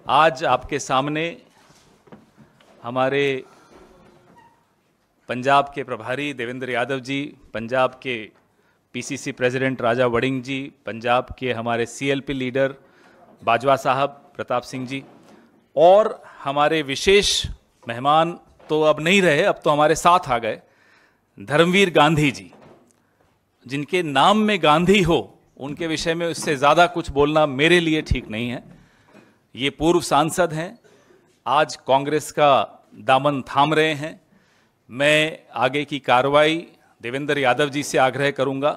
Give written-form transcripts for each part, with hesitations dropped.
आज आपके सामने हमारे पंजाब के प्रभारी देवेंद्र यादव जी, पंजाब के पीसीसी प्रेसिडेंट राजा वड़िंग जी, पंजाब के हमारे सीएलपी लीडर बाजवा साहब प्रताप सिंह जी और हमारे विशेष मेहमान तो अब नहीं रहे, अब तो हमारे साथ आ गए धर्मवीर गांधी जी, जिनके नाम में गांधी हो उनके विषय में उससे ज़्यादा कुछ बोलना मेरे लिए ठीक नहीं है। ये पूर्व सांसद हैं, आज कांग्रेस का दामन थाम रहे हैं। मैं आगे की कार्रवाई देवेंद्र यादव जी से आग्रह करूंगा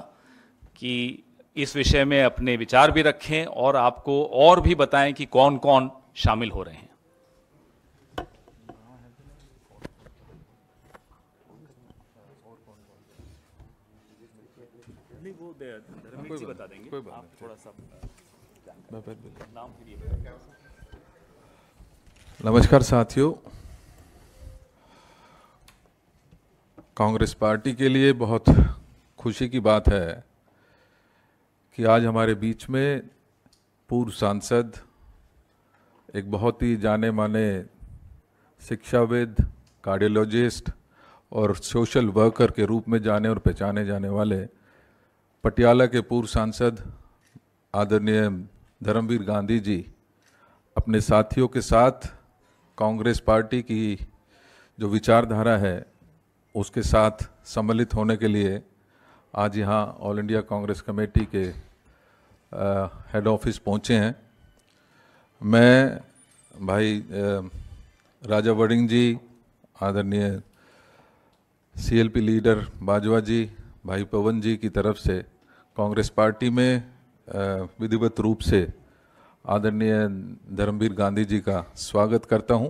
कि इस विषय में अपने विचार भी रखें और आपको और भी बताएं कि कौन कौन शामिल हो रहे हैं। नहीं, वो धर्मवीर जी बता देंगे, आप थोड़ा सा नाम फिर। नमस्कार साथियों, कांग्रेस पार्टी के लिए बहुत खुशी की बात है कि आज हमारे बीच में पूर्व सांसद, एक बहुत ही जाने माने शिक्षाविद, कार्डियोलॉजिस्ट और सोशल वर्कर के रूप में जाने और पहचाने जाने वाले पटियाला के पूर्व सांसद आदरणीय धर्मवीर गांधी जी अपने साथियों के साथ कांग्रेस पार्टी की जो विचारधारा है उसके साथ सम्मिलित होने के लिए आज यहाँ ऑल इंडिया कांग्रेस कमेटी के हेड ऑफिस पहुँचे हैं। मैं भाई राजा वड़िंग जी, आदरणीय सीएलपी लीडर बाजवा जी, भाई पवन जी की तरफ से कांग्रेस पार्टी में विधिवत रूप से आदरणीय धर्मवीर गांधी जी का स्वागत करता हूं।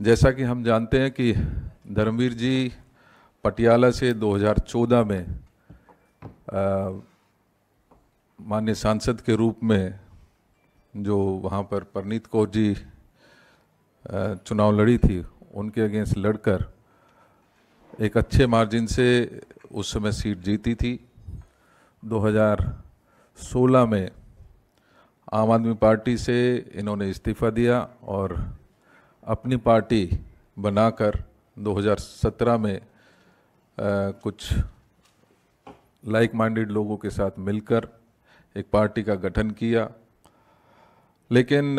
जैसा कि हम जानते हैं कि धर्मवीर जी पटियाला से 2014 में माननीय सांसद के रूप में जो वहां पर परनीत कौर जी चुनाव लड़ी थी, उनके अगेंस्ट लड़कर एक अच्छे मार्जिन से उस समय सीट जीती थी। 2016 में आम आदमी पार्टी से इन्होंने इस्तीफा दिया और अपनी पार्टी बनाकर 2017 में कुछ लाइक माइंडेड लोगों के साथ मिलकर एक पार्टी का गठन किया। लेकिन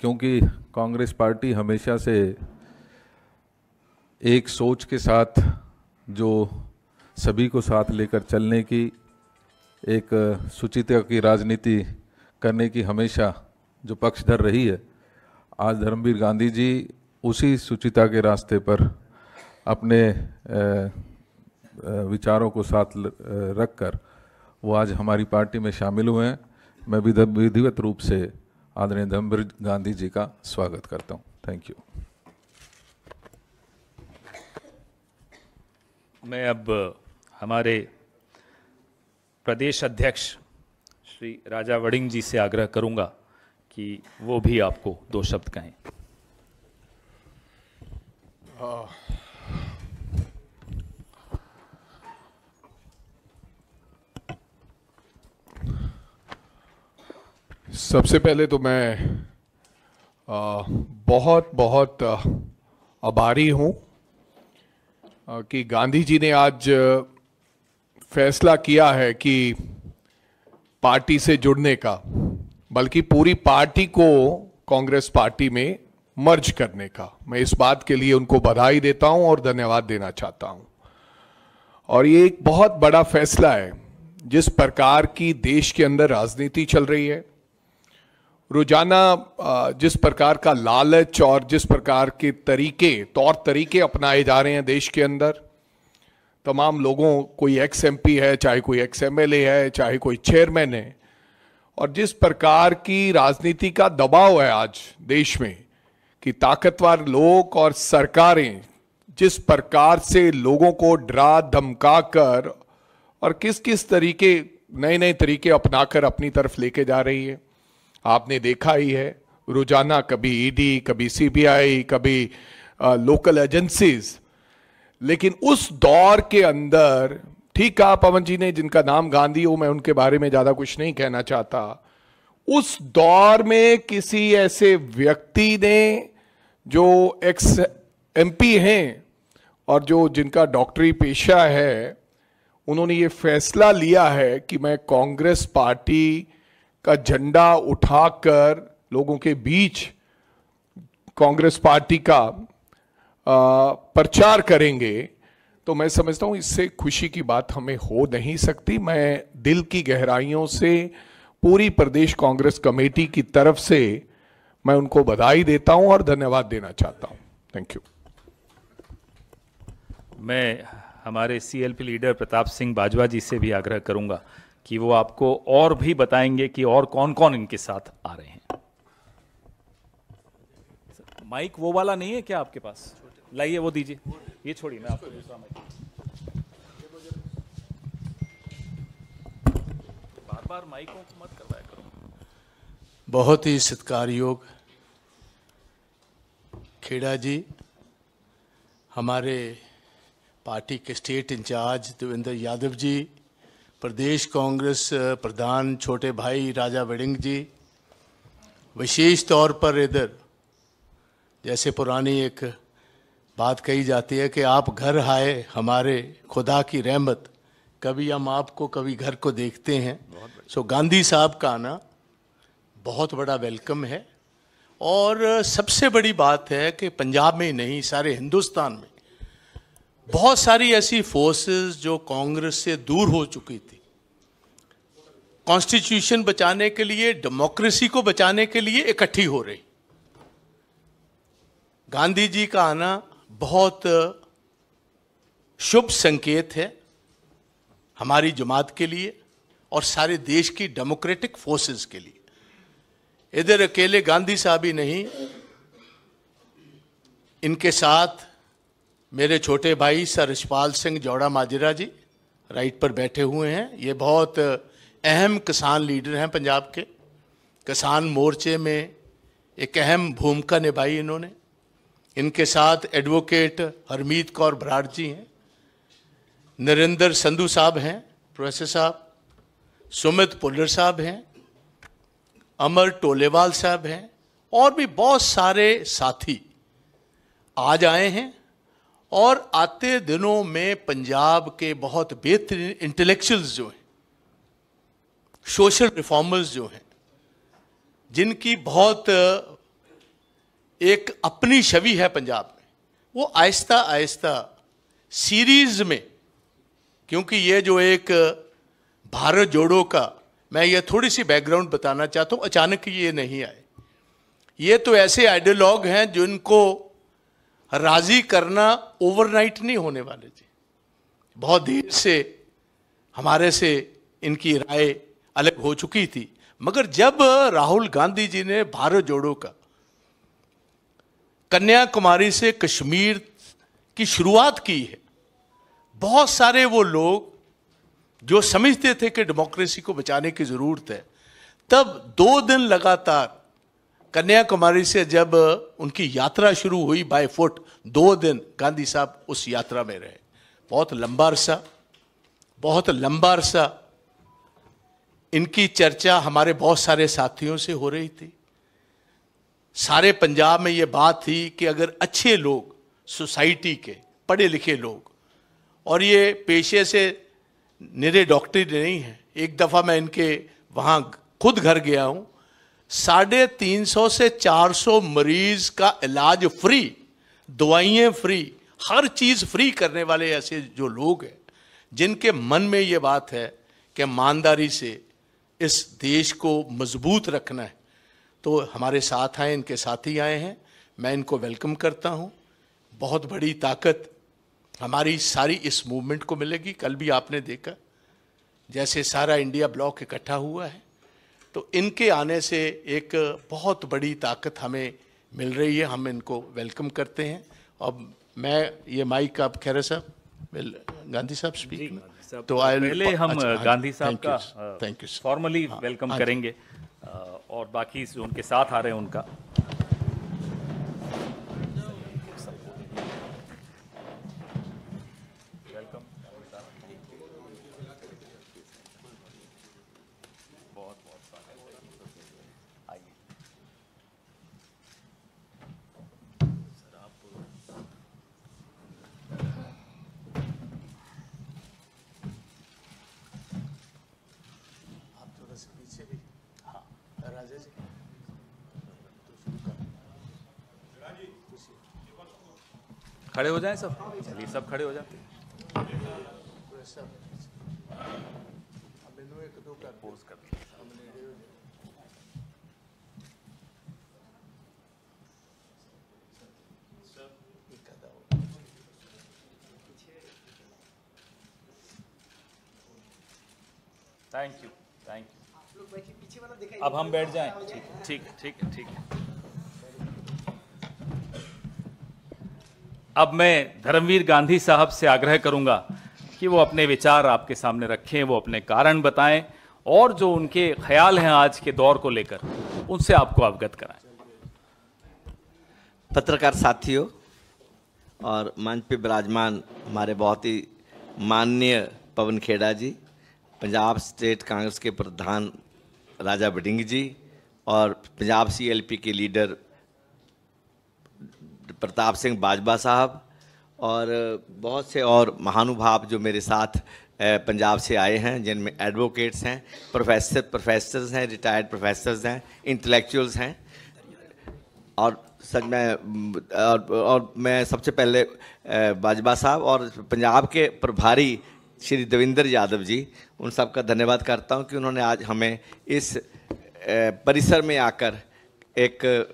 क्योंकि कांग्रेस पार्टी हमेशा से एक सोच के साथ, जो सभी को साथ लेकर चलने की, एक सुचिता की राजनीति करने की हमेशा जो पक्षधर रही है, आज धर्मवीर गांधी जी उसी सुचिता के रास्ते पर अपने विचारों को साथ रखकर वो आज हमारी पार्टी में शामिल हुए हैं। मैं विधिवत रूप से आदरणीय धर्मवीर गांधी जी का स्वागत करता हूँ। Thank you. मैं अब हमारे प्रदेश अध्यक्ष श्री राजा वड़िंग जी से आग्रह करूंगा कि वो भी आपको दो शब्द कहें। सबसे पहले तो मैं बहुत बहुत आभारी हूं कि गांधी जी ने आज फैसला किया है कि पार्टी से जुड़ने का, बल्कि पूरी पार्टी को कांग्रेस पार्टी में मर्ज करने का। मैं इस बात के लिए उनको बधाई देता हूं और धन्यवाद देना चाहता हूं। और ये एक बहुत बड़ा फैसला है। जिस प्रकार की देश के अंदर राजनीति चल रही है, रोजाना जिस प्रकार का लालच और जिस प्रकार के तौर तरीके अपनाए जा रहे हैं देश के अंदर, तमाम लोगों, कोई एक्स एमपी है, चाहे कोई एक्स एमएलए है, चाहे कोई चेयरमैन है, और जिस प्रकार की राजनीति का दबाव है आज देश में कि ताकतवर लोग और सरकारें जिस प्रकार से लोगों को डरा धमका कर और किस किस तरीके, नए नए तरीके अपनाकर अपनी तरफ लेके जा रही है, आपने देखा ही है। रोजाना कभी ईडी, कभी सीबीआई, कभी लोकल एजेंसीज। लेकिन उस दौर के अंदर, ठीक कहा पवन जी ने, जिनका नाम गांधी हो, मैं उनके बारे में ज्यादा कुछ नहीं कहना चाहता, उस दौर में किसी ऐसे व्यक्ति ने जो एक्स एमपी हैं और जो जिनका डॉक्टरी पेशा है, उन्होंने ये फैसला लिया है कि मैं कांग्रेस पार्टी का झंडा उठाकर लोगों के बीच कांग्रेस पार्टी का प्रचार करेंगे, तो मैं समझता हूं इससे खुशी की बात हमें हो नहीं सकती। मैं दिल की गहराइयों से पूरी प्रदेश कांग्रेस कमेटी की तरफ से मैं उनको बधाई देता हूं और धन्यवाद देना चाहता हूं। Thank you. मैं हमारे सीएलपी लीडर प्रताप सिंह बाजवा जी से भी आग्रह करूंगा कि वो आपको और भी बताएंगे कि और कौन कौन इनके साथ आ रहे हैं। माइक वो वाला नहीं है क्या आपके पास? लाइए वो दीजिए, ये छोड़िए, मैं आपको दूसरा माइक। बार बार माइकों को मत करवाया करो। बहुत ही सत्कार योग खेड़ा जी, हमारे पार्टी के स्टेट इंचार्ज देवेंद्र यादव जी, प्रदेश कांग्रेस प्रधान छोटे भाई राजा वड़िंग जी, विशेष तौर पर इधर जैसे पुरानी एक बात कही जाती है कि आप घर आए हमारे खुदा की रहमत, कभी हम आपको कभी घर को देखते हैं। सो गांधी साहब का आना बहुत बड़ा वेलकम है। और सबसे बड़ी बात है कि पंजाब में ही नहीं, सारे हिंदुस्तान में बहुत सारी ऐसी फोर्सेस जो कांग्रेस से दूर हो चुकी थी, कॉन्स्टिट्यूशन बचाने के लिए, डेमोक्रेसी को बचाने के लिए इकट्ठी हो रही। गांधी जी का आना बहुत शुभ संकेत है हमारी जमात के लिए और सारे देश की डेमोक्रेटिक फोर्सेस के लिए। इधर अकेले गांधी साहब ही नहीं, इनके साथ मेरे छोटे भाई सर यशपाल सिंह जौड़ा माजरा जी राइट पर बैठे हुए हैं। ये बहुत अहम किसान लीडर हैं पंजाब के। किसान मोर्चे में एक अहम भूमिका निभाई इन्होंने। इनके साथ एडवोकेट हरमीत कौर बराड़ जी हैं, नरेंद्र संधू साहब हैं, प्रोफेसर साहब, सुमित पुल्लर साहब हैं, अमर टोलेवाल साहब हैं, और भी बहुत सारे साथी आज आए हैं। और आते दिनों में पंजाब के बहुत बेहतरीन इंटेलेक्चुअल्स जो हैं, सोशल रिफॉर्मर्स जो हैं, जिनकी बहुत एक अपनी छवि है पंजाब में, वो आहिस्ता आहिस्ता सीरीज में, क्योंकि ये जो एक भारत जोड़ो का, मैं ये थोड़ी सी बैकग्राउंड बताना चाहता हूँ, अचानक ये नहीं आए। ये तो ऐसे आइडियोलॉग हैं जिनको राजी करना ओवरनाइट नहीं होने वाले जी। बहुत देर से हमारे से इनकी राय अलग हो चुकी थी, मगर जब राहुल गांधी जी ने भारत जोड़ो का कन्याकुमारी से कश्मीर की शुरुआत की है, बहुत सारे वो लोग जो समझते थे कि डेमोक्रेसी को बचाने की जरूरत है, तब 2 दिन लगातार कन्याकुमारी से जब उनकी यात्रा शुरू हुई बाय फुट, 2 दिन गांधी साहब उस यात्रा में रहे। बहुत लंबा अरसा इनकी चर्चा हमारे बहुत सारे साथियों से हो रही थी। सारे पंजाब में ये बात थी कि अगर अच्छे लोग, सोसाइटी के पढ़े लिखे लोग, और ये पेशे से निरे डॉक्टर नहीं है, एक दफ़ा मैं इनके वहाँ खुद घर गया हूँ, 350 से 400 मरीज का इलाज फ्री, दवाइयाँ फ्री, हर चीज़ फ्री करने वाले ऐसे जो लोग हैं, जिनके मन में ये बात है कि ईमानदारी से इस देश को मजबूत रखना है, तो हमारे साथ आए, इनके साथी आए हैं। मैं इनको वेलकम करता हूँ। बहुत बड़ी ताकत हमारी सारी इस मूवमेंट को मिलेगी। कल भी आपने देखा जैसे सारा इंडिया ब्लॉक इकट्ठा हुआ है, तो इनके आने से एक बहुत बड़ी ताकत हमें मिल रही है। हम इनको वेलकम करते हैं। अब मैं ये माइक आप खैर साहब, गांधी साहब स्पीक, तो पहले हम गांधी साहब का थैंक यू फॉर्मली वेलकम करेंगे और बाकी जो उनके साथ आ रहे हैं उनका। खड़े हो जाएं सब, चलिए सब खड़े हो जाते हैं। Thank you, thank you. अब हम बैठ जाएं। ठीक ठीक ठीक ठीक है। अब मैं धर्मवीर गांधी साहब से आग्रह करूंगा कि वो अपने विचार आपके सामने रखें, वो अपने कारण बताएं और जो उनके ख्याल हैं आज के दौर को लेकर उनसे आपको अवगत कराएं। पत्रकार साथियों और मंच पे विराजमान हमारे बहुत ही माननीय पवन खेड़ा जी, पंजाब स्टेट कांग्रेस के प्रधान राजा वड़िंग जी और पंजाब सीएलपी के लीडर प्रताप सिंह बाजवा साहब और बहुत से और महानुभाव जो मेरे साथ पंजाब से आए हैं, जिनमें एडवोकेट्स हैं, प्रोफेसर्स हैं, रिटायर्ड प्रोफेसर्स हैं, इंटेलेक्चुअल्स हैं और मैं सबसे पहले बाजवा साहब और पंजाब के प्रभारी श्री देवेंद्र यादव जी, उन सब का धन्यवाद करता हूं कि उन्होंने आज हमें इस परिसर में आकर एक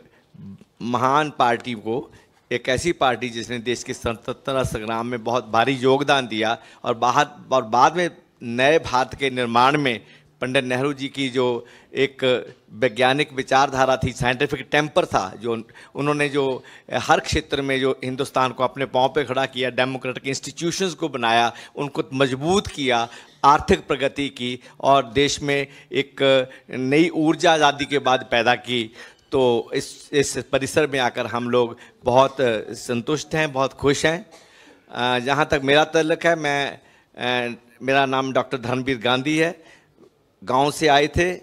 महान पार्टी को, एक ऐसी पार्टी जिसने देश के स्वतंत्रता संग्राम में बहुत भारी योगदान दिया और बाद में नए भारत के निर्माण में पंडित नेहरू जी की जो एक वैज्ञानिक विचारधारा थी, साइंटिफिक टेम्पर था, जो उन्होंने जो हर क्षेत्र में जो हिंदुस्तान को अपने पांव पे खड़ा किया, डेमोक्रेटिक इंस्टीट्यूशंस को बनाया, उनको मजबूत किया, आर्थिक प्रगति की और देश में एक नई ऊर्जा आज़ादी के बाद पैदा की। तो इस परिसर में आकर हम लोग बहुत संतुष्ट हैं, बहुत खुश हैं। जहाँ तक मेरा ताल्लुक है, मेरा नाम डॉक्टर धर्मवीर गांधी है। गांव से आए थे,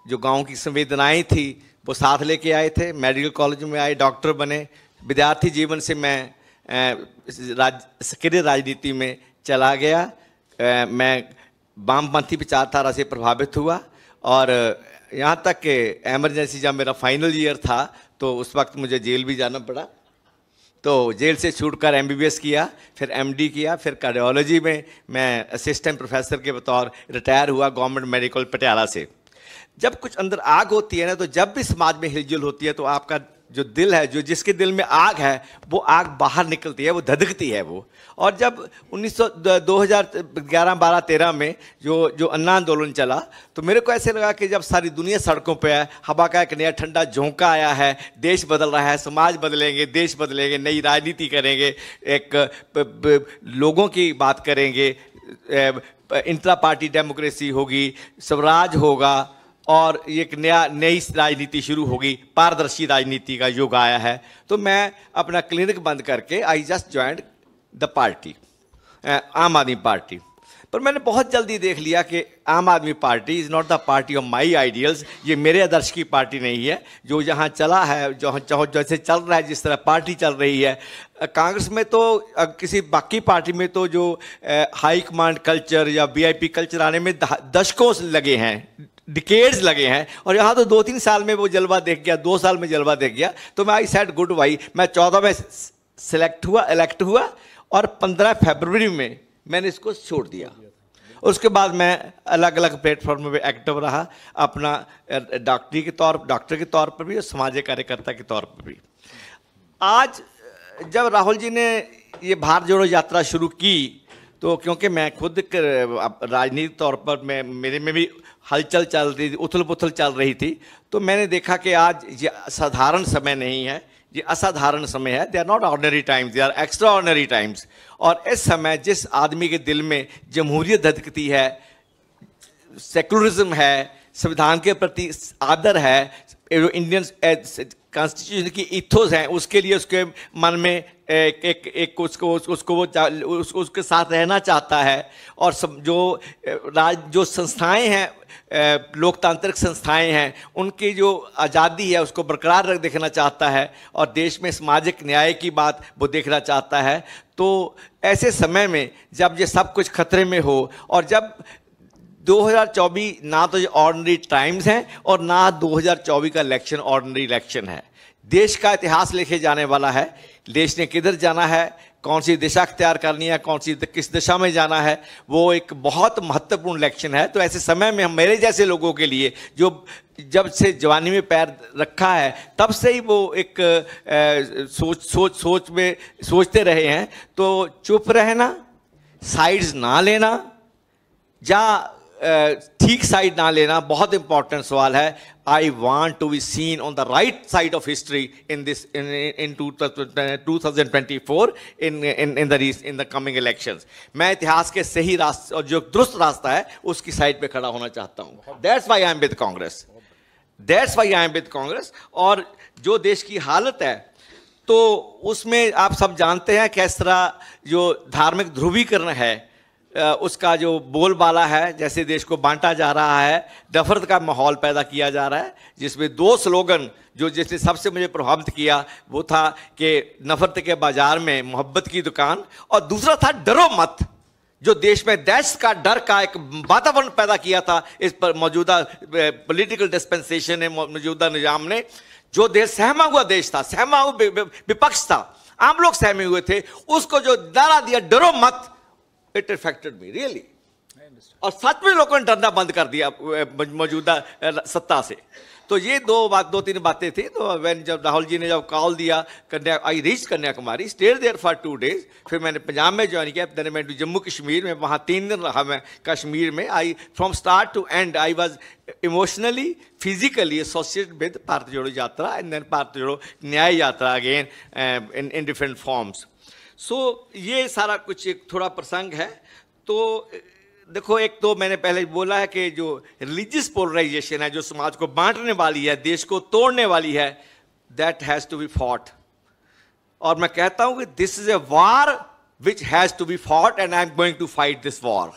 जो गांव की संवेदनाएं थी वो साथ लेके आए थे, मेडिकल कॉलेज में आए, डॉक्टर बने। विद्यार्थी जीवन से मैं सक्रिय राजनीति में चला गया। मैं वामपंथी विचारधारा से प्रभावित हुआ और यहाँ तक कि एमरजेंसी जब मेरा फाइनल ईयर था तो उस वक्त मुझे जेल भी जाना पड़ा। तो जेल से छूटकर एमबीबीएस किया, फिर एमडी किया, फिर कार्डियोलॉजी में मैं असिस्टेंट प्रोफेसर के बतौर रिटायर हुआ गवर्नमेंट मेडिकल पटियाला से। जब कुछ अंदर आग होती है ना, तो जब भी समाज में हिलजुल होती है तो आपका जो दिल है, जो जिसके दिल में आग है, वो आग बाहर निकलती है, वो धधकती है वो। और जब 2011-12-13 में जो अन्ना आंदोलन चला तो मेरे को ऐसे लगा कि जब सारी दुनिया सड़कों पे है, हवा का एक नया ठंडा झोंका आया है, देश बदल रहा है, समाज बदलेंगे, देश बदलेंगे, नई राजनीति करेंगे, एक लोगों की बात करेंगे, इंट्रा पार्टी डेमोक्रेसी होगी, स्वराज होगा और एक नई राजनीति शुरू होगी, पारदर्शी राजनीति का युग आया है। तो मैं अपना क्लिनिक बंद करके I just joined the party, आम आदमी पार्टी। पर मैंने बहुत जल्दी देख लिया कि आम आदमी party is not the party of my ideals. ये मेरे आदर्श की पार्टी नहीं है। जो जहाँ चला है, जैसे चल रहा है, जिस तरह पार्टी चल रही है, कांग्रेस में तो किसी बाकी पार्टी में तो जो हाई कमांड कल्चर या वीआईपी कल्चर आने में दशकों लगे हैं, डिकेड्स लगे हैं, और यहाँ तो 2-3 साल में वो जलवा देख गया, 2 साल में जलवा देख गया। तो मैं आई सेड गुड बाई। मैं 14 में इलेक्ट हुआ और 15 फरवरी में मैंने इसको छोड़ दिया। उसके बाद मैं अलग अलग प्लेटफॉर्म में एक्टिव रहा, अपना डॉक्टर के तौर पर भी और सामाजिक कार्यकर्ता के तौर पर भी। आज जब राहुल जी ने ये भारत जोड़ो यात्रा शुरू की तो क्योंकि मैं खुद राजनीतिक तौर पर मेरे में भी हलचल चल रही थी, उथल पुथल चल रही थी, तो मैंने देखा कि आज ये साधारण समय नहीं है, ये असाधारण समय है। They are not ordinary times, they are extraordinary times. और इस समय जिस आदमी के दिल में जमहूरियत धधकती है, सेकुलरिज्म है, संविधान के प्रति आदर है, इंडियन कॉन्स्टिट्यूशन की इथोस हैं, उसके लिए उसके मन में उसके साथ रहना चाहता है। और जो संस्थाएं हैं, लोकतांत्रिक संस्थाएं हैं, उनकी जो आज़ादी है उसको बरकरार रख देखना चाहता है और देश में सामाजिक न्याय की बात वो देखना चाहता है। तो ऐसे समय में जब ये सब कुछ खतरे में हो और जब 2024 ना तो ऑर्डिनरी टाइम्स हैं और ना 2024 का इलेक्शन ऑर्डिनरी इलेक्शन है। देश का इतिहास लिखे जाने वाला है, देश ने किधर जाना है, कौन सी दिशा अख्तियार करनी है, किस दिशा में जाना है, वो एक बहुत महत्वपूर्ण इलेक्शन है। तो ऐसे समय में हम मेरे जैसे लोगों के लिए जो जब से जवानी में पैर रखा है तब से ही वो एक सोच में सोचते रहे हैं, तो चुप रहना, साइड्स ना लेना या ठीक साइड ना लेना बहुत इंपॉर्टेंट सवाल है। I want to be seen on the right side of history in this in 2024 in the coming elections. मैं इतिहास के सही रास्ते और जो दुरुस्त रास्ता है उसकी साइड पे खड़ा होना चाहता हूं। That's why I am with Congress, that's why I am with Congress. और जो देश की हालत है तो उसमें आप सब जानते हैं किस तरह जो धार्मिक ध्रुवीकरण है उसका जो बोलबाला है, जैसे देश को बांटा जा रहा है, नफरत का माहौल पैदा किया जा रहा है, जिसमें दो स्लोगन जो जिसने सबसे मुझे प्रभावित किया वो था कि नफरत के बाजार में मोहब्बत की दुकान, और दूसरा था डरो मत, जो देश में दहशत का डर का एक वातावरण पैदा किया था इस पर मौजूदा पॉलिटिकल डिस्पेंसेशन ने, मौजूदा निजाम ने। जो देश सहमा हुआ देश था, सहमा हुआ विपक्ष था, आम लोग सहमे हुए थे, उसको जो नारा दिया डरो मत, इट इफेक्टेड मी रियली। और सच में लोगों ने डरना बंद कर दिया मौजूदा सत्ता से। तो ये दो तीन बातें थी। तो व्हेन जब राहुल जी ने जब कॉल दिया, I reach Kanyakumari, stayed there for 2 days, फिर मैंने पंजाब में ज्वाइन किया, देन मैं जम्मू कश्मीर में, वहाँ 3 दिन रहा मैं कश्मीर में। I from start to end I was emotionally physically associated with Bharat Jodo Yatra and then Bharat Jodo Nyay Yatra again in different forms. So ये सारा कुछ एक थोड़ा प्रसंग है। तो देखो, एक तो मैंने पहले बोला है कि जो रिलीजियस पोलराइजेशन है, जो समाज को बांटने वाली है, देश को तोड़ने वाली है, that has to be fought. और मैं कहता हूं कि this is a war which has to be fought and I am going to fight this war.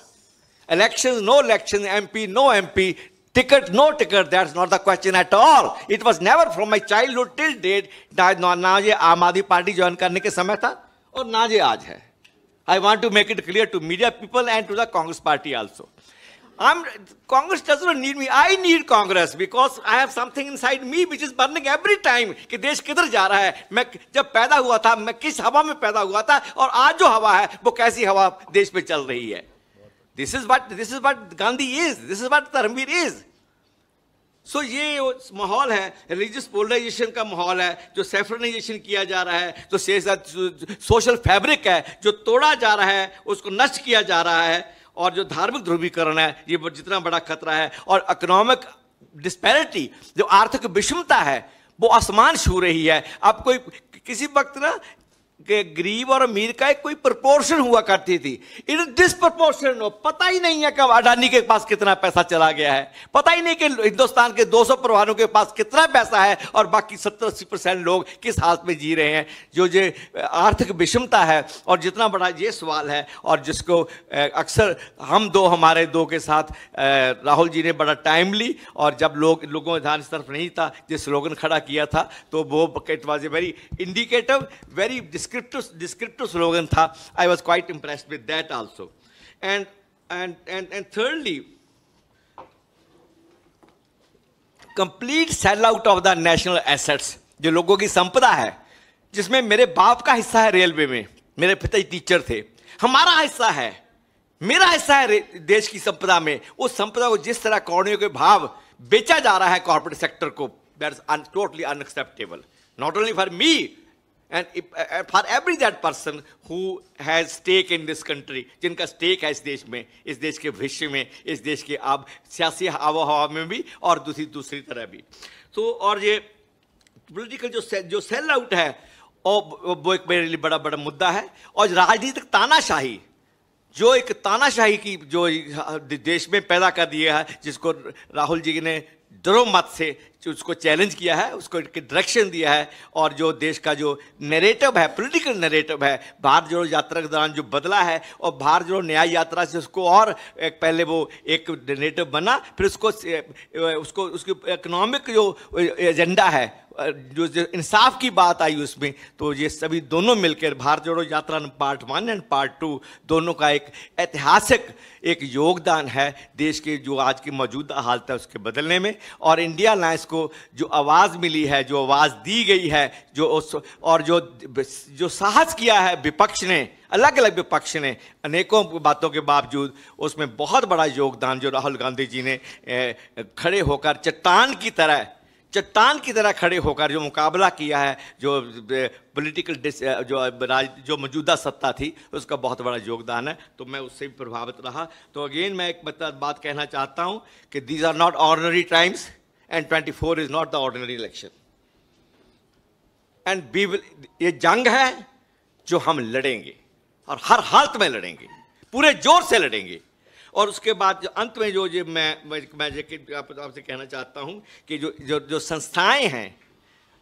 Election no election, MP no MP, ticket no ticket, that's not the question at all. It was never from my childhood till date। ना ये आम आदमी party join करने के समय था और ना ये आज है। I want to make it clear to media people and to the Congress party also. Congress does not need me. I need Congress because I have something inside me which is burning every time कि देश किधर जा रहा है। मैं जब पैदा हुआ था, मैं किस हवा में पैदा हुआ था, और आज जो हवा है वो कैसी हवा देश में चल रही है। This is what Gandhi is. This is what Dharmveer is. So ये माहौल है, रिलीजियस पोलराइजेशन का माहौल है, जो सेफ्रनाइजेशन किया जा रहा है, जो सोशल फैब्रिक है जो तोड़ा जा रहा है, उसको नष्ट किया जा रहा है, और जो धार्मिक ध्रुवीकरण है ये जितना बड़ा खतरा है, और इकोनॉमिक डिस्पैरिटी, जो आर्थिक विषमता है वो आसमान छू रही है। अब कोई किसी वक्त ना कि गरीब और अमीर का एक कोई प्रोपोर्शन हुआ करती थी, इन डिसप्रोपोर्शन हो। पता ही नहीं है कि अडानी के पास कितना पैसा चला गया है, पता ही नहीं कि हिंदुस्तान के 200 परिवारों के पास कितना पैसा है और बाकी 70-80% लोग किस हालत में जी रहे हैं। जो आर्थिक विषमता है और जितना बड़ा ये सवाल है, और जिसको अक्सर हमारे दो के साथ राहुल जी ने बड़ा टाइमली, और जब लोगों का ध्यान इस तरफ नहीं था, जिस स्लोगन खड़ा किया था, तो वो it was a very indicative, very descriptive slogan था। I was quite impressed with that also. And thirdly, complete sell out of the national assets, जो लोगों की संपदा है, जिसमें मेरे बाप का हिस्सा है रेलवे में, मेरे पिताजी टीचर थे, हमारा हिस्सा है, मेरा हिस्सा है देश की संपदा में। उस संपदा को जिस तरह कौड़ियों के भाव बेचा जा रहा है कॉर्पोरेट सेक्टर को, that is totally unacceptable, not only for me and for every that person who has stake in this country, जिनका स्टेक है इस देश में, इस देश के भविष्य में, इस देश के अब सियासी आबो हवा में भी और दूसरी तरह भी। तो और ये पॉलिटिकल जो सेल आउट है, और वो एक मेरे लिए बड़ा मुद्दा है। और राजनीतिक तानाशाही, जो एक तानाशाही की जो देश में पैदा कर दिया है, जिसको राहुल जी ने डरो मत से उसको चैलेंज किया है, उसको डायरेक्शन दिया है, और जो देश का जो नैरेटिव है, पॉलिटिकल नैरेटिव है, भारत जोड़ो यात्रा के दौरान जो बदला है, और भारत जोड़ो न्याय यात्रा से उसको और एक पहले वो एक नैरेटिव बना, फिर उसकी इकोनॉमिक जो एजेंडा है, जो इंसाफ की बात आई उसमें, तो ये सभी दोनों मिलकर भारत जोड़ो यात्रा पार्ट 1 एंड पार्ट 2 दोनों का एक ऐतिहासिक एक योगदान है देश के जो आज की मौजूदा हालत है उसके बदलने में। और इंडिया अलायंस को जो आवाज़ मिली है, जो आवाज़ दी गई है, और जो साहस किया है विपक्ष ने, अलग अलग विपक्ष ने अनेकों बातों के बावजूद, उसमें बहुत बड़ा योगदान जो राहुल गांधी जी ने खड़े होकर चट्टान की तरह खड़े होकर जो मुकाबला किया है, जो पॉलिटिकल जो मौजूदा सत्ता थी, उसका बहुत बड़ा योगदान है। तो मैं उससे भी प्रभावित रहा। तो अगेन मैं एक बात कहना चाहता हूं कि these are not ordinary times and 24 is not the ordinary election. And ये जंग है जो हम लड़ेंगे और हर हालत में लड़ेंगे, पूरे जोर से लड़ेंगे। और उसके बाद अंत में जो मैं आपसे कहना चाहता हूं कि जो संस्थाएं हैं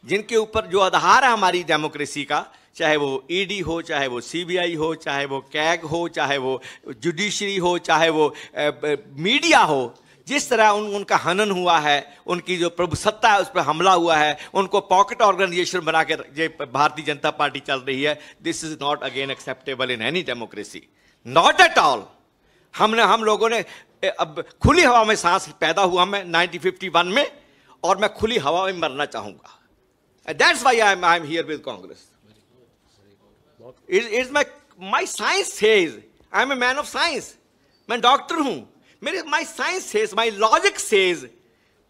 जिनके ऊपर जो आधार है हमारी डेमोक्रेसी का, चाहे वो ईडी हो, चाहे वो सीबीआई हो, चाहे वो कैग हो, चाहे वो जुडिशरी हो, चाहे वो मीडिया हो, जिस तरह उनका हनन हुआ है, उनकी जो प्रभुसत्ता है उस पर हमला हुआ है, उनको पॉकेट ऑर्गेनाइजेशन बना के भारतीय जनता पार्टी चल रही है, this is not again acceptable in any democracy, not at all. हम लोगों ने अब खुली हवा में सांस पैदा हुआ मैं 1951 में, और मैं खुली हवा में मरना चाहूंगा। That's why I am here with Congress. It's my science says, I am a man of science, मैं डॉक्टर हूं, मेरे my science says, my logic says,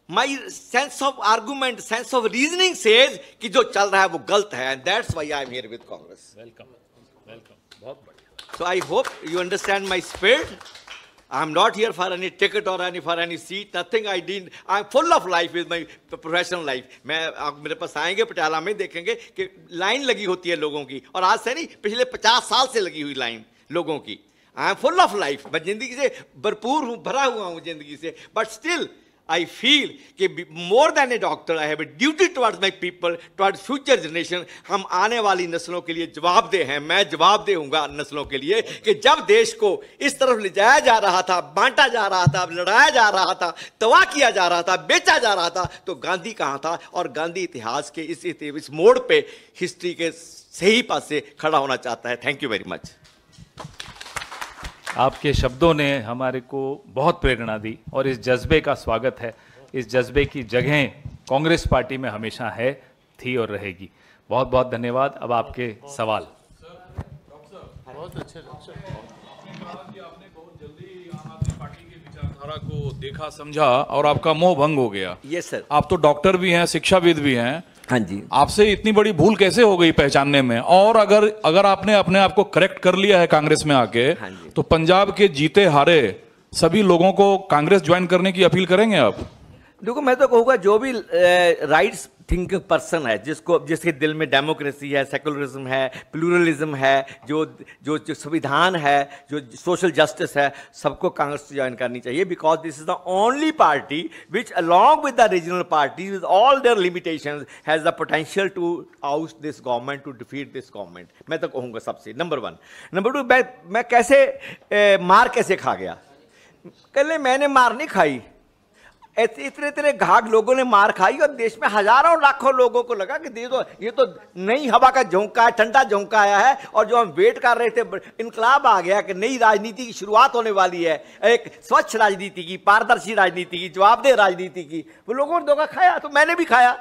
my sense of argument, sense of reasoning says कि जो चल रहा है वो गलत है, and that's why I am here with Congress. Welcome, बहुत बढ़िया। So I hope you understand my spirit. I'm not here for any ticket or for any seat. Nothing I did. I'm full of life with my professional life. मैं आप मेरे पास आएंगे पटियाला में, देखेंगे कि line लगी होती है लोगों की, और आज से नहीं, पिछले 50 साल से लगी हुई लाइन लोगों की। I am full of life, मैं जिंदगी से भरपूर हूँ, भरा हुआ हूँ जिंदगी से, बट स्टिल I feel कि more than a doctor, I have a duty towards my people, towards future generation. हम आने वाली नस्लों के लिए जवाबदेह हैं। मैं जवाबदेह हूँगा नस्लों के लिए कि जब देश को इस तरफ ले जाया जा रहा था, बांटा जा रहा था, लड़ाया जा रहा था, तबाह किया जा रहा था, बेचा जा रहा था, तो गांधी कहाँ था? और गांधी इतिहास के इस मोड़ पे हिस्ट्री के सही पास से खड़ा होना चाहता है। Thank you very much. आपके शब्दों ने हमारे को बहुत प्रेरणा दी, और इस जज्बे का स्वागत है। इस जज्बे की जगह कांग्रेस पार्टी में हमेशा है, थी और रहेगी। बहुत बहुत धन्यवाद। अब आपके सवाल। बहुत अच्छे आपने बहुत जल्दी आम आदमी पार्टी की विचारधारा को देखा, समझा, और आपका मोह भंग हो गया। Yes sir. आप तो डॉक्टर भी हैं, शिक्षाविद भी हैं। हाँ जी। आपसे इतनी बड़ी भूल कैसे हो गई पहचानने में? और अगर आपने अपने आप को करेक्ट कर लिया है कांग्रेस में आके, हाँ, तो पंजाब के जीते हारे सभी लोगों को कांग्रेस ज्वाइन करने की अपील करेंगे आप? देखो, मैं तो कहूँगा जो भी राइट्स थिंकिंग पर्सन है, जिसके दिल में डेमोक्रेसी है, सेकुलरिज्म है, प्लूरलिज्म है, जो संविधान है, जो सोशल जस्टिस है, सबको कांग्रेस से ज्वाइन करनी चाहिए। Because this is the only party which along with the regional party with all their limitations has the potential to out this government, to defeat this government. मैं तो कहूँगा सबसे नंबर 1। नंबर 2, मैं कैसे मार कैसे खा गया? कल मैंने मार नहीं खाई, इतने घाट लोगों ने मार खाई, और देश में हजारों लाखों लोगों को लगा कि ये तो नई हवा का झोंका है, ठंडा झोंका आया है, और जो हम वेट कर रहे थे, इनकलाब आ गया कि नई राजनीति की शुरुआत होने वाली है, एक स्वच्छ राजनीति की, पारदर्शी राजनीति की, जवाबदेह राजनीति की। वो लोगों ने धोखा खाया, तो मैंने भी खाया।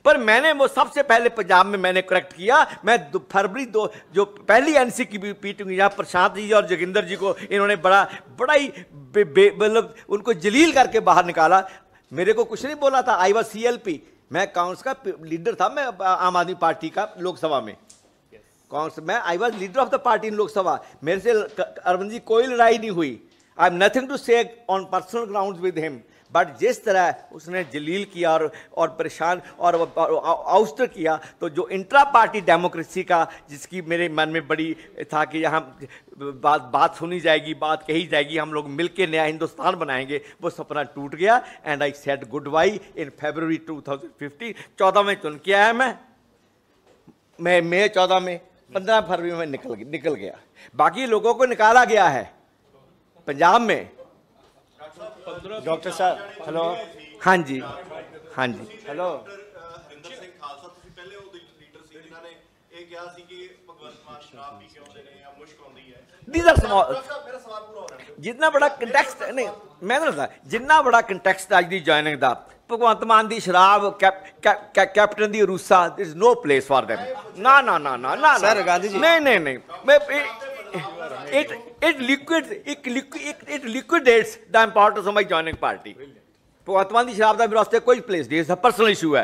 पर मैंने वो सबसे पहले पंजाब में मैंने करेक्ट किया। मैं फरवरी 2 जो पहली एनसी की मीटिंग हुई, जहाँ प्रशांत जी और जोगिंदर जी को इन्होंने बड़ा ही मतलब उनको जलील करके बाहर निकाला। मेरे को कुछ नहीं बोला था। आई वॉज CLP, मैं कांग्रेस का लीडर था, मैं आम आदमी पार्टी का लोकसभा में कांग्रेस में I was leader of the party इन लोकसभा। मेरे से अरविंद जी कोई लड़ाई नहीं हुई। आई एम नथिंग टू से on personal ground with him, but जिस तरह उसने जलील किया और परेशान और आउस्टर किया, तो जो इंट्रा पार्टी डेमोक्रेसी का, जिसकी मेरे मन में बड़ी था कि यहाँ बात सुनी जाएगी, बात कही जाएगी, हम लोग मिलकर नया हिंदुस्तान बनाएंगे, वो सपना टूट गया। And I said good by in February 2015। 14 में चुन के आया मैं मई 14 में, 15 फरवरी में निकल गया। बाकी लोगों को निकाला गया है पंजाब में। डॉक्टर साहब, हेलो। हाँ जी, हाँ जी, हेलो। हरिंदर सिंह खालसा ਖਾਲਸਾ ਤੁਸੀਂ ਪਹਿਲੇ ਉਹ ਲੀਡਰ ਸੀ ਜਿਨ੍ਹਾਂ ਨੇ ਇਹ ਕਿਹਾ ਸੀ ਕਿ ਭਗਵੰਤ ਮਾਨ ਸ਼ਰਾਬ ਪੀ ਕੇ ਆਉਂਦੇ ਨੇ ਜਾਂ ਮੁਸ਼ਕ ਆਉਂਦੀ ਹੈ। These are small. ਮੇਰਾ ਸਵਾਲ ਪੂਰਾ ਹੋ ਰਿਹਾ। ਜਿੰਨਾ ਬੜਾ ਕੰਟੈਕਸਟ ਨਹੀਂ ਮੈਂ ਨਾ ਦੱਸਦਾ, ਜਿੰਨਾ ਬੜਾ ਕੰਟੈਕਸਟ ਅੱਜ ਦੀ ਜੁਆਇਨਿੰਗ ਦਾ, ਭਗਵੰਤ ਮਾਨ ਦੀ ਸ਼ਰਾਬ, captain the ਰੂਸਾ, there is no place for them. ਨਾ ਸਰ ਗਾਂਧੀ ਜੀ ਨਹੀਂ ਮੈਂ it liquidates the importance of my joining party. Bhagwant Mann ਦੀ ਸ਼ਰਾਬ ਦਾ ਮੇਰੇ ਵਾਸਤੇ ਕੋਈ ਪਲੇਸ ਨਹੀਂ, ਇਹ ਪਰਸਨਲ ਇਸ਼ੂ ਹੈ।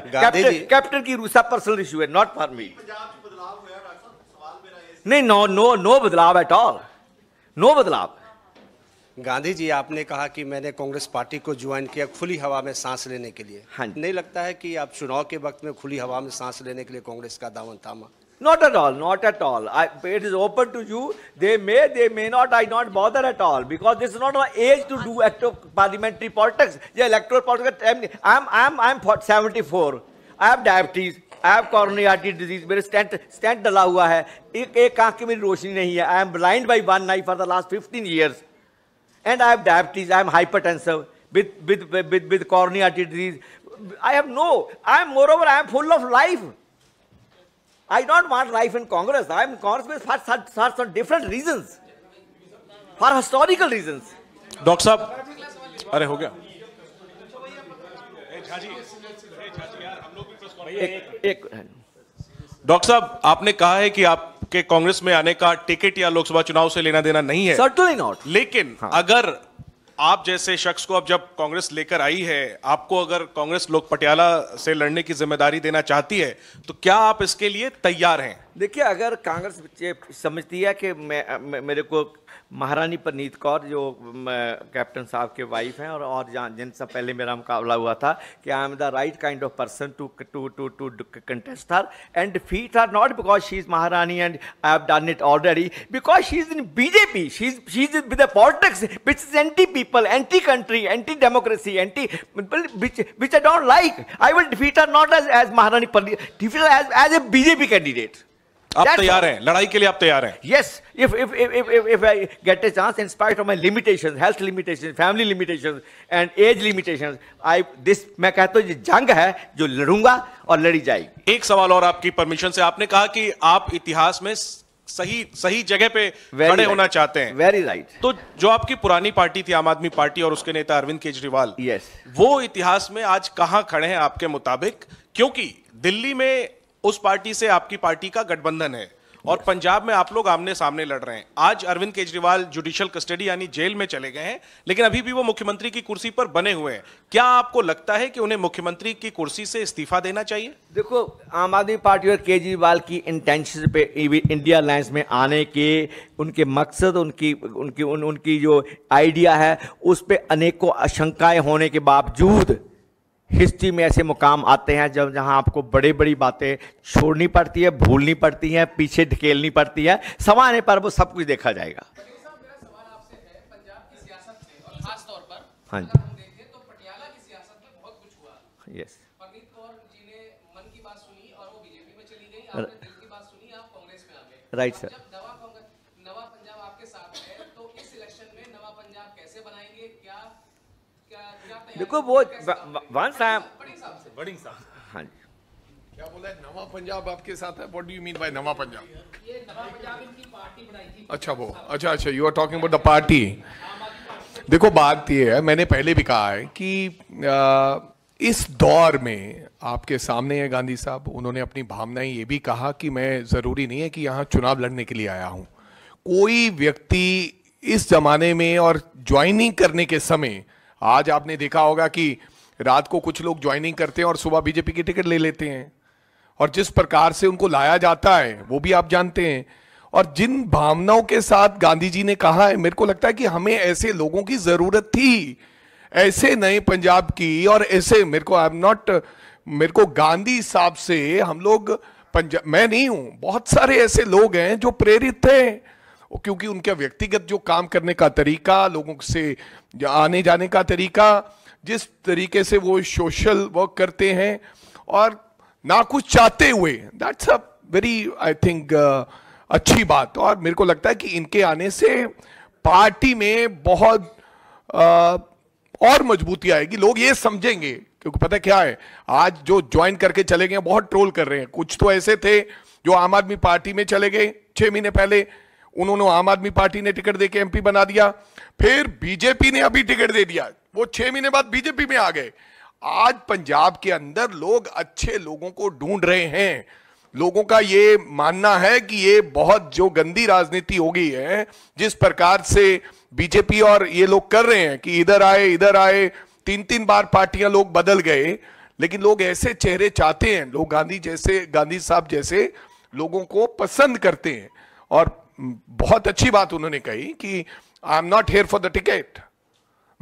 ਕੈਪਟਨ ਕੀ ਰੂਸਾ ਪਰਸਨਲ ਇਸ਼ੂ ਹੈ, not for me. ਪੰਜਾਬ 'ਚ ਬਦਲਾਅ ਹੋਇਆ ਡਾਕਟਰ ਸਾਹਿਬ, ਸਵਾਲ ਮੇਰਾ ਇਹ नहीं, no बदलाव एट ऑल, नो बदलाव। गांधी जी आपने कहा कि मैंने कांग्रेस पार्टी को ज्वाइन किया खुली हवा में सांस लेने के लिए। हाँ। नहीं लगता है कि आप चुनाव के वक्त में खुली हवा में सांस लेने के लिए कांग्रेस का दामन थामा? Not at all. It is open to you. They may not. I not bother at all, because this is not an age to do active parliamentary politics. Yeah, electoral politics. I'm 74. I have diabetes. I have coronary artery disease. मेरे stent डला हुआ है, एक आंख की मेरी रोशनी नहीं है। I am blind by one eye for the last 15 years, and I have diabetes. I am hypertensive with coronary artery disease. Moreover, I am full of life. I don't want life in Congress. I am in Congress for some different reasons, for historical reasons. Doctor साहब, अरे हो गया। Doctor साहब, आपने कहा है कि आपके कांग्रेस में आने का टिकट या लोकसभा चुनाव से लेना देना नहीं है। Certainly not. लेकिन अगर आप जैसे शख्स को अब जब कांग्रेस लेकर आई है, आपको अगर कांग्रेस लोग पटियाला से लड़ने की जिम्मेदारी देना चाहती है, तो क्या आप इसके लिए तैयार हैं? देखिए, अगर कांग्रेस समझती है कि मेरे को महारानी परनीत कौर जो कैप्टन साहब के वाइफ हैं और जिनसे पहले मेरा मुकाबला हुआ था, कि I am the right kind of person to contest her and defeat her, not because she is Maharani and I have done it already, because she is in BJP, she is with the politics which is anti people, anti country, anti democracy, anti which I don't like. I will defeat her not as Maharani Pandit, defeat her as a BJP candidate. आप तैयार हैं लड़ाई के लिए? आप तैयार हैं? Yes, if I get a chance, in spite of my limitations, health limitations, family limitations and age limitations, मैं कहता हूँ ये जंग है जो लड़ूंगा और लड़ी जाएगी। एक सवाल और आपकी परमिशन से, आपने कहा कि आप इतिहास में सही जगह पे खड़े होना चाहते हैं। Very right. तो जो आपकी पुरानी पार्टी थी आम आदमी पार्टी और उसके नेता अरविंद केजरीवाल, यस, वो इतिहास में आज कहां खड़े हैं आपके मुताबिक? क्योंकि दिल्ली में उस पार्टी से आपकी पार्टी का गठबंधन है और पंजाब में आप लोग आमने सामने लड़ रहे हैं। आज अरविंद केजरीवाल जुडिशियल कस्टडी यानी जेल में चले गए हैं, लेकिन अभी भी वो मुख्यमंत्री की कुर्सी पर बने हुए हैं। क्या आपको लगता है कि उन्हें मुख्यमंत्री की कुर्सी से इस्तीफा देना चाहिए? देखो, आम आदमी पार्टी और केजरीवाल की इंटेंशन पे इंडिया अलायंस में आने के उनके मकसद, उनकी जो आइडिया है, उस पर अनेकों आशंकाएं होने के बावजूद हिस्ट्री में ऐसे मुकाम आते हैं जहां आपको बड़ी बड़ी बातें छोड़नी पड़ती है, भूलनी पड़ती हैं, पीछे ढकेलनी पड़ती है। समय आने पर वो सब कुछ देखा जाएगा। हाँ जी, तो पटियाला की सियासत में बहुत कुछ हुआ। यस, परनीत कौर जी ने मन की बात सुनी और वो बीजेपी में चली गई, आपने दिल की बात सुनी, आप कांग्रेस में आ गए। Right sir. जब नवा पंजाब आपके साथ है, तो इस इलेक्शन में नवा पंजाब कैसे बनाएंगे? क्या देखो, वो वंस आई एम बड़ी साहब, हाँ जी, क्या बोला है? नवा पंजाब आपके साथ है? What do you mean by नवा पंजाब? ये नवा पंजाब इनकी पार्टी बनाई थी। अच्छा, you are talking about the party. देखो, बात ये है, मैंने पहले भी कहा है कि इस दौर में आपके सामने है गांधी साहब, उन्होंने अपनी भावनाएं ये भी कहा कि मैं जरूरी नहीं है कि यहाँ चुनाव लड़ने के लिए आया हूं। कोई व्यक्ति इस जमाने में और ज्वाइनिंग करने के समय, आज आपने देखा होगा कि रात को कुछ लोग ज्वाइनिंग करते हैं और सुबह बीजेपी की टिकट ले लेते हैं, और जिस प्रकार से उनको लाया जाता है वो भी आप जानते हैं। और जिन भावनाओं के साथ गांधी जी ने कहा है, मेरे को लगता है कि हमें ऐसे लोगों की जरूरत थी, ऐसे नए पंजाब की। और ऐसे मेरे को गांधी साहब से हम लोग पंजाब, मैं नहीं हूं, बहुत सारे ऐसे लोग हैं जो प्रेरित थे, क्योंकि उनका व्यक्तिगत जो काम करने का तरीका, लोगों से आने जाने का तरीका, जिस तरीके से वो सोशल वर्क करते हैं और ना कुछ चाहते हुए, that's a very I think अच्छी बात। और मेरे को लगता है कि इनके आने से पार्टी में बहुत और मजबूती आएगी। लोग ये समझेंगे क्योंकि पता क्या है, आज जो ज्वाइन करके चले गए बहुत ट्रोल कर रहे हैं। कुछ तो ऐसे थे जो आम आदमी पार्टी में चले गए 6 महीने पहले, उन्होंने आम आदमी पार्टी ने टिकट देके एमपी बना दिया, फिर बीजेपी ने अभी टिकट दे दिया, वो 6 महीने बाद बीजेपी में आ गए। आज पंजाब के अंदर लोग अच्छे लोगों को ढूंढ रहे हैं। लोगों का ये मानना है कि ये बहुत जो गंदी राजनीति हो गई है, जिस प्रकार से बीजेपी और ये लोग कर रहे हैं कि इधर आए 3-3 बार पार्टियां लोग बदल गए, लेकिन लोग ऐसे चेहरे चाहते हैं। लोग गांधी साहब जैसे लोगों को पसंद करते हैं। और बहुत अच्छी बात उन्होंने कही कि I am not here for the ticket,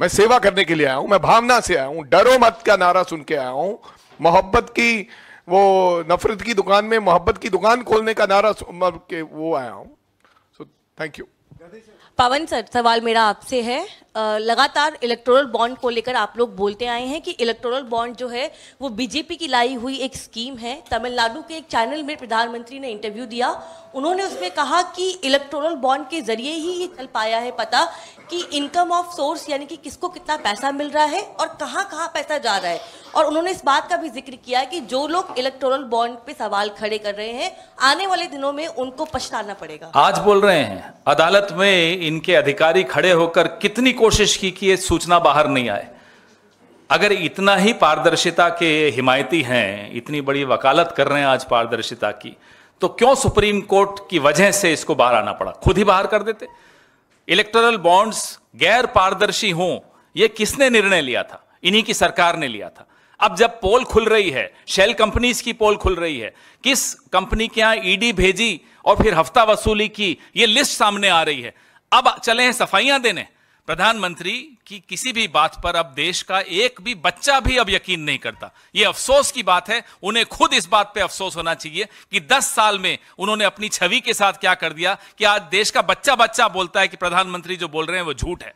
मैं सेवा करने के लिए आया हूं, मैं भावना से आया हूं, डरो मत का नारा सुन के आया हूं, मोहब्बत की वो नफरत की दुकान में मोहब्बत की दुकान खोलने का नारा के वो आया हूं। So thank you. Pawan sir, सवाल मेरा आपसे है। लगातार इलेक्टोरल बॉन्ड को लेकर आप लोग बोलते आए हैं कि इलेक्टोरल बॉन्ड जो है वो बीजेपी की लाई हुई एक स्कीम है। तमिलनाडु के एक चैनल में प्रधानमंत्री ने इंटरव्यू दिया, उन्होंने उसमें कहा कि इलेक्टोरल बॉन्ड के जरिए ही ये चल पाया है पता कि इनकम ऑफ सोर्स यानी कि किसको कितना पैसा मिल रहा है और कहाँ कहाँ पैसा जा रहा है। और उन्होंने इस बात का भी जिक्र किया कि जो लोग इलेक्टोरल बॉन्ड पे सवाल खड़े कर रहे हैं आने वाले दिनों में उनको पछताना पड़ेगा। आज बोल रहे हैं, अदालत में इनके अधिकारी खड़े होकर कितनी कोशिश की कि ये सूचना बाहर नहीं आए। अगर इतना ही पारदर्शिता के हिमायती हैं, इतनी बड़ी वकालत कर रहे हैं आज पारदर्शिता की, तो क्यों सुप्रीम कोर्ट की वजह से इसको बाहर आना पड़ा? खुद ही बाहर कर देते। इलेक्टोरल बॉन्ड्स गैर पारदर्शी हों, यह किसने निर्णय लिया था? इन्हीं की सरकार ने लिया था। अब जब पोल खुल रही है, शेल कंपनीज की पोल खुल रही है, किस कंपनी के यहां ईडी भेजी और फिर हफ्ता वसूली की, यह लिस्ट सामने आ रही है। अब चले हैं सफाइयां देने। प्रधानमंत्री की किसी भी बात पर अब देश का एक भी बच्चा भी अब यकीन नहीं करता। यह अफसोस की बात है। उन्हें खुद इस बात पे अफसोस होना चाहिए कि 10 साल में उन्होंने अपनी छवि के साथ क्या कर दिया कि आज देश का बच्चा बच्चा बोलता है कि प्रधानमंत्री जो बोल रहे हैं वो झूठ है।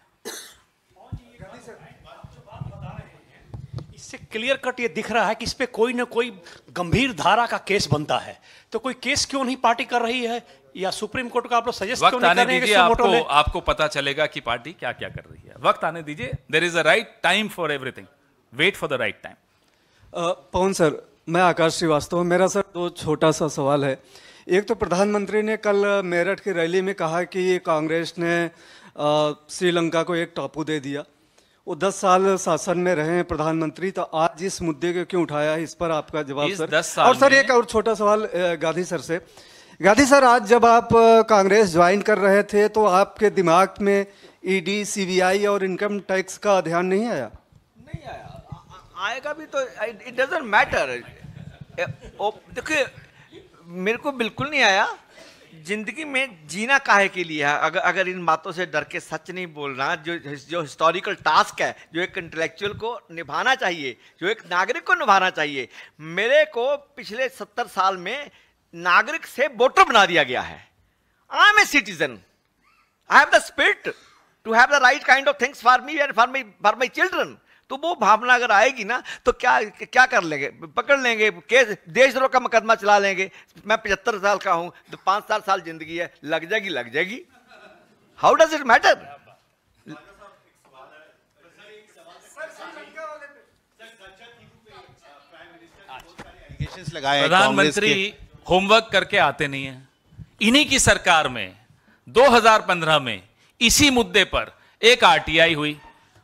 इससे क्लियर कट ये दिख रहा है कि इस पे कोई ना कोई गंभीर धारा का केस बनता है। तो कोई केस क्यों नहीं पार्टी कर रही है, या सुप्रीम कोर्ट का आप लोग सजेस्ट क्यों नहीं कर रहे हैं? आपको पता चलेगा कि पार्टी क्या क्या कर रही है। वक्त आने दीजिए। There is a right time for everything, wait for the right time. Pawan sir, मैं आकाश श्रीवास्तव। मेरा सर 2 छोटा सा सवाल है। एक तो प्रधानमंत्री ने कल मेरठ की रैली में कहा कि कांग्रेस ने श्रीलंका को एक टापू दे दिया। वो 10 साल शासन में रहे हैं प्रधानमंत्री, तो आज इस मुद्दे को क्यों उठाया है? इस पर आपका जवाब सर। और सर एक और छोटा सवाल गांधी सर से। गांधी सर, आज जब आप कांग्रेस ज्वाइन कर रहे थे तो आपके दिमाग में ईडी, सीबीआई और इनकम टैक्स का ध्यान नहीं आया? नहीं आया, आएगा भी तो इट डजंट मैटर। देखिए, मेरे को बिल्कुल नहीं आया। जिंदगी में जीना काहे के लिए है? अगर इन बातों से डर के सच नहीं बोलना, जो हिस्टोरिकल टास्क है, जो एक इंटेलेक्चुअल को निभाना चाहिए, जो एक नागरिक को निभाना चाहिए। मेरे को पिछले 70 साल में नागरिक से वोटर बना दिया गया है। I am a citizen, I have the spirit to have the right kind of things for me and for my children. तो वो भावना अगर आएगी ना तो क्या कर लेंगे? पकड़ लेंगे, केस देशद्रोह का मुकदमा चला लेंगे। मैं 75 साल का हूं, तो 5-7 साल जिंदगी है, लग जाएगी। How does it matter? प्रधानमंत्री होमवर्क करके आते नहीं है। इन्हीं की सरकार में 2015 में इसी मुद्दे पर एक आरटीआई हुई।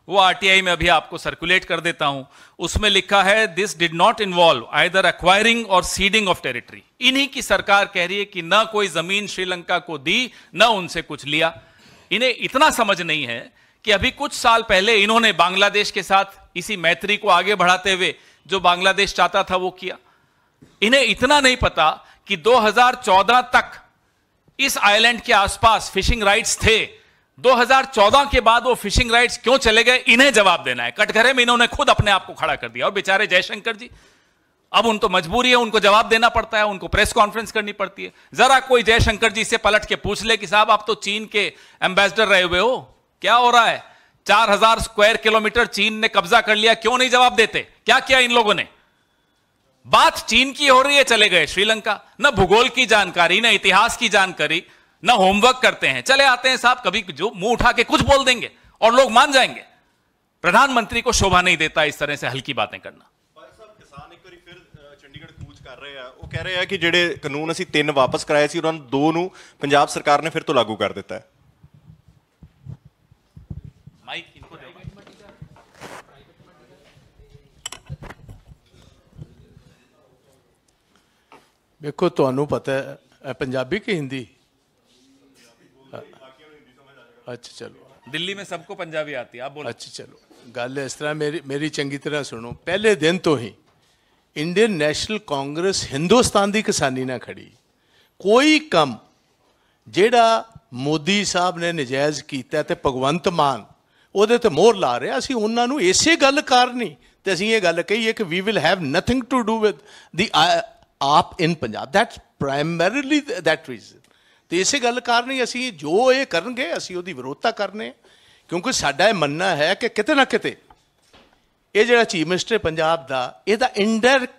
वो आरटीआई में अभी आपको सर्कुलेट कर देता हूं। उसमें लिखा है, this did not involve either acquiring और सीडिंग ऑफ टेरिटरी। इन्हीं की सरकार कह रही है कि ना कोई जमीन श्रीलंका को दी, ना उनसे कुछ लिया। इन्हें इतना समझ नहीं है कि अभी कुछ साल पहले इन्होंने बांग्लादेश के साथ इसी मैत्री को आगे बढ़ाते हुए जो बांग्लादेश चाहता था वो किया। इन्हें इतना नहीं पता कि 2014 तक इस आइलैंड के आसपास फिशिंग राइट्स थे। 2014 के बाद वो फिशिंग राइट्स क्यों चले गए, इन्हें जवाब देना है। कटघरे में इन्होंने खुद अपने आप को खड़ा कर दिया। और बेचारे जयशंकर जी, अब उनको मजबूरी है, उनको जवाब देना पड़ता है, उनको प्रेस कॉन्फ्रेंस करनी पड़ती है। जरा कोई जयशंकर जी से पलट के पूछ ले कि साहब आप तो चीन के एम्बेसडर रहे हुए हो, क्या हो रहा है? 4000 स्क्वायर किलोमीटर चीन ने कब्जा कर लिया, क्यों नहीं जवाब देते? क्या किया इन लोगों ने? बात चीन की हो रही है, चले गए श्रीलंका। न भूगोल की जानकारी, न इतिहास की जानकारी, न होमवर्क करते हैं, चले आते हैं साहब कभी जो मुंह उठा के कुछ बोल देंगे और लोग मान जाएंगे। प्रधानमंत्री को शोभा नहीं देता इस तरह से हल्की बातें करना। ਕਰ ਰਹੇ ਆ, ਉਹ ਕਹਿ ਰਹੇ ਆ ਕਿ ਜਿਹੜੇ ਕਾਨੂੰਨ ਅਸੀਂ 3 ਵਾਪਸ ਕਰਾਏ ਸੀ ਉਹਨਾਂ ਨੂੰ 2 ਨੂੰ ਪੰਜਾਬ ਸਰਕਾਰ ਨੇ ਫਿਰ ਤੋਂ ਲਾਗੂ ਕਰ ਦਿੱਤਾ ਹੈ। ਮਾਈਕ ਇनको दो। देखो ਤੁਹਾਨੂੰ ਪਤਾ ਹੈ पंजाबी की हिंदी? अच्छा चलो, दिल्ली में सबको पंजाबी आती है, आप बोलो। अच्छा चलो, गल इस तरह मेरी चंगी तरह सुनो। पहले दिन तो ही इंडियन नेशनल कांग्रेस हिंदुस्तान की किसानी ना खड़ी। कोई कम जेड़ा मोदी साहब ने नजायज़ किया ते भगवंत मान ਉਹਦੇ ਤੇ ਮੋਹਰ ਲਾ ਰਿਹਾ, ਅਸੀਂ ਉਹਨਾਂ ਨੂੰ ਇਸੇ ਗੱਲ ਕਾਰਨ ਹੀ ਤੇ ਅਸੀਂ ਇਹ ਗੱਲ ਕਹੀ ਹੈ ਕਿ we will have nothing to do with the AAP in Punjab. That's primarily that reason. ਤੇ ਇਸੇ ਗੱਲ ਕਾਰਨ ਹੀ ਅਸੀਂ ਜੋ ਇਹ ਕਰਨਗੇ ਅਸੀਂ ਉਹਦੀ ਵਿਰੋਧਤਾ ਕਰਨੇ, ਕਿਉਂਕਿ ਸਾਡਾ ਇਹ ਮੰਨਣਾ ਹੈ ਕਿ ਕਿਤੇ ਨਾ ਕਿਤੇ ਇਹ ਜਿਹੜਾ ਚੀਫ ਮਿਨਿਸਟਰ ਪੰਜਾਬ ਦਾ ਇਹਦਾ ਇੰਡਾਇਰੈਕਟ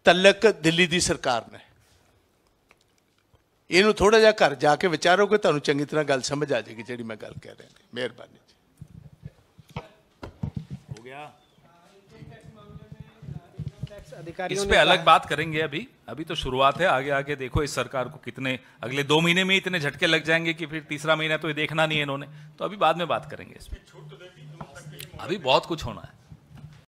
ਤਲਕ ਦਿੱਲੀ ਦੀ ਸਰਕਾਰ ਨੇ। ਇਹਨੂੰ ਥੋੜਾ ਜਿਹਾ ਘਰ ਜਾ ਕੇ ਵਿਚਾਰੋਗੇ ਤੁਹਾਨੂੰ ਚੰਗੀ ਤਰ੍ਹਾਂ ਗੱਲ ਸਮਝ ਆ ਜਾਏਗੀ ਜਿਹੜੀ ਮੈਂ ਗੱਲ ਕਹਿ ਰਿਹਾ। ਮਿਹਰਬਾਨੀ। इस पे अलग बात करेंगे। अभी तो शुरुआत है, आगे आगे देखो इस सरकार को कितने अगले 2 महीने में इतने झटके लग जाएंगे कि फिर तीसरा महीना तो ये देखना नहीं है इन्होंने, तो अभी बाद में बात करेंगे इस पे। अभी बहुत कुछ होना है।